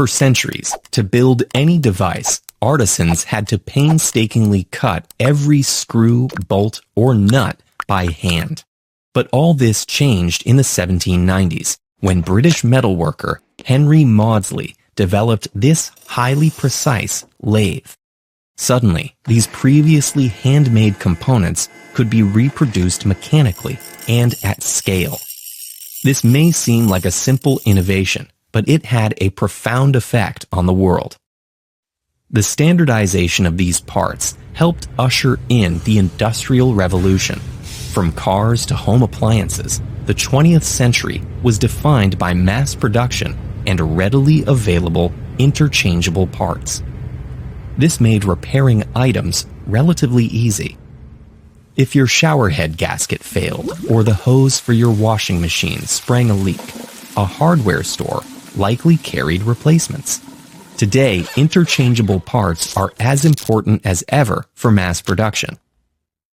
For centuries, to build any device, artisans had to painstakingly cut every screw, bolt, or nut by hand. But all this changed in the 1790s, when British metalworker Henry Maudslay developed this highly precise lathe. Suddenly, these previously handmade components could be reproduced mechanically and at scale. This may seem like a simple innovation, but it had a profound effect on the world. The standardization of these parts helped usher in the Industrial Revolution. From cars to home appliances, the 20th century was defined by mass production and readily available interchangeable parts. This made repairing items relatively easy. If your shower head gasket failed or the hose for your washing machine sprang a leak, a hardware store likely carried replacements. Today, interchangeable parts are as important as ever for mass production.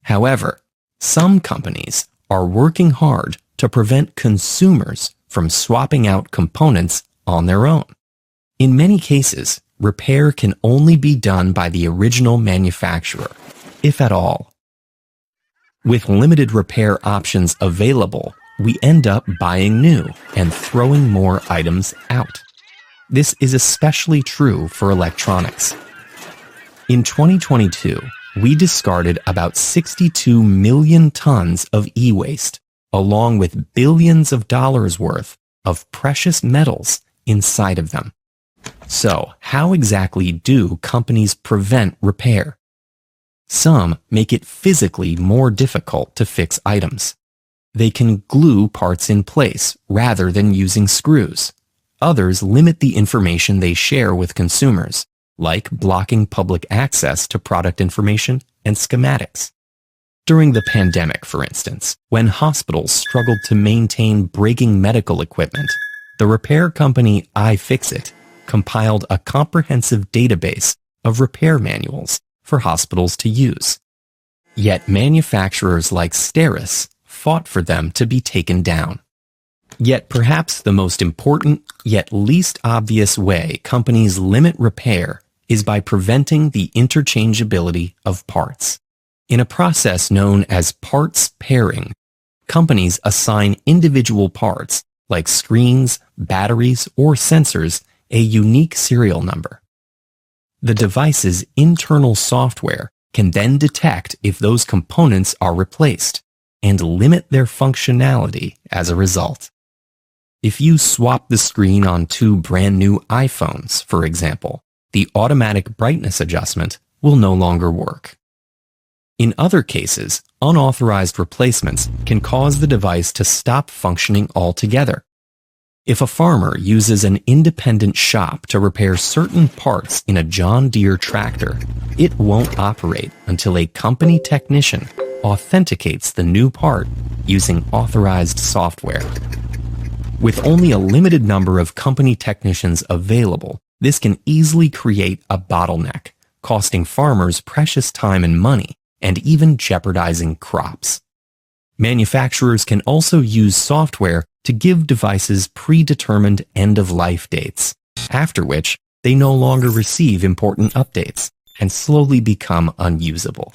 However, some companies are working hard to prevent consumers from swapping out components on their own. In many cases, repair can only be done by the original manufacturer, if at all. With limited repair options available, we end up buying new and throwing more items out. This is especially true for electronics. In 2022, we discarded about 62 million tons of e-waste, along with billions of dollars worth of precious metals inside of them. So, how exactly do companies prevent repair? Some make it physically more difficult to fix items. They can glue parts in place rather than using screws. Others limit the information they share with consumers, like blocking public access to product information and schematics. During the pandemic, for instance, when hospitals struggled to maintain breaking medical equipment, the repair company iFixit compiled a comprehensive database of repair manuals for hospitals to use. Yet manufacturers like Steris fought for them to be taken down. Yet perhaps the most important, yet least obvious way companies limit repair is by preventing the interchangeability of parts. In a process known as parts pairing, companies assign individual parts, like screens, batteries, or sensors, a unique serial number. The device's internal software can then detect if those components are replaced and limit their functionality as a result. If you swap the screen on two brand new iPhones, for example, the automatic brightness adjustment will no longer work. In other cases, unauthorized replacements can cause the device to stop functioning altogether. If a farmer uses an independent shop to repair certain parts in a John Deere tractor, it won't operate until a company technician authenticates the new part using authorized software. With only a limited number of company technicians available, this can easily create a bottleneck, costing farmers precious time and money, and even jeopardizing crops. Manufacturers can also use software to give devices predetermined end-of-life dates, after which they no longer receive important updates and slowly become unusable.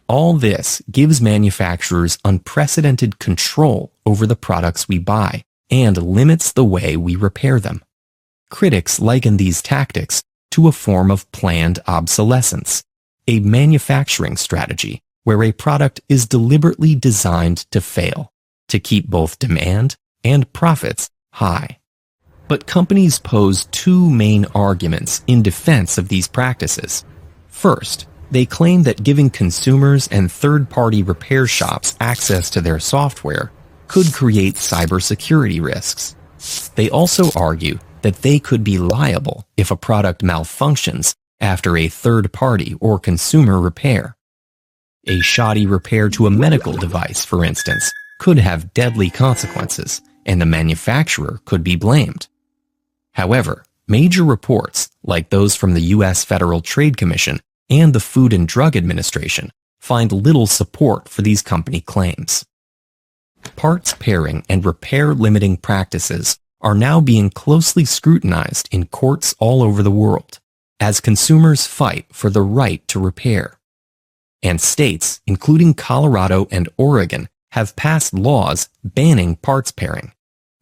All this gives manufacturers unprecedented control over the products we buy and limits the way we repair them. Critics liken these tactics to a form of planned obsolescence, a manufacturing strategy where a product is deliberately designed to fail, to keep both demand and profits high. But companies pose two main arguments in defense of these practices. First, they claim that giving consumers and third-party repair shops access to their software could create cybersecurity risks. They also argue that they could be liable if a product malfunctions after a third-party or consumer repair. A shoddy repair to a medical device, for instance, could have deadly consequences, and the manufacturer could be blamed. However, major reports, like those from the U.S. Federal Trade Commission and the Food and Drug Administration, find little support for these company claims. Parts pairing and repair limiting practices are now being closely scrutinized in courts all over the world as consumers fight for the right to repair. And states, including Colorado and Oregon, have passed laws banning parts pairing.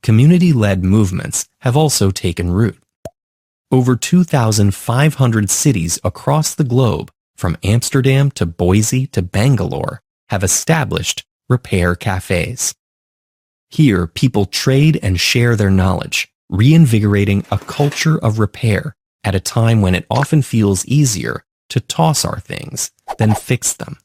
Community-led movements have also taken root. Over 2,500 cities across the globe, from Amsterdam to Boise to Bangalore, have established repair cafes. Here, people trade and share their knowledge, reinvigorating a culture of repair at a time when it often feels easier to toss our things than fix them.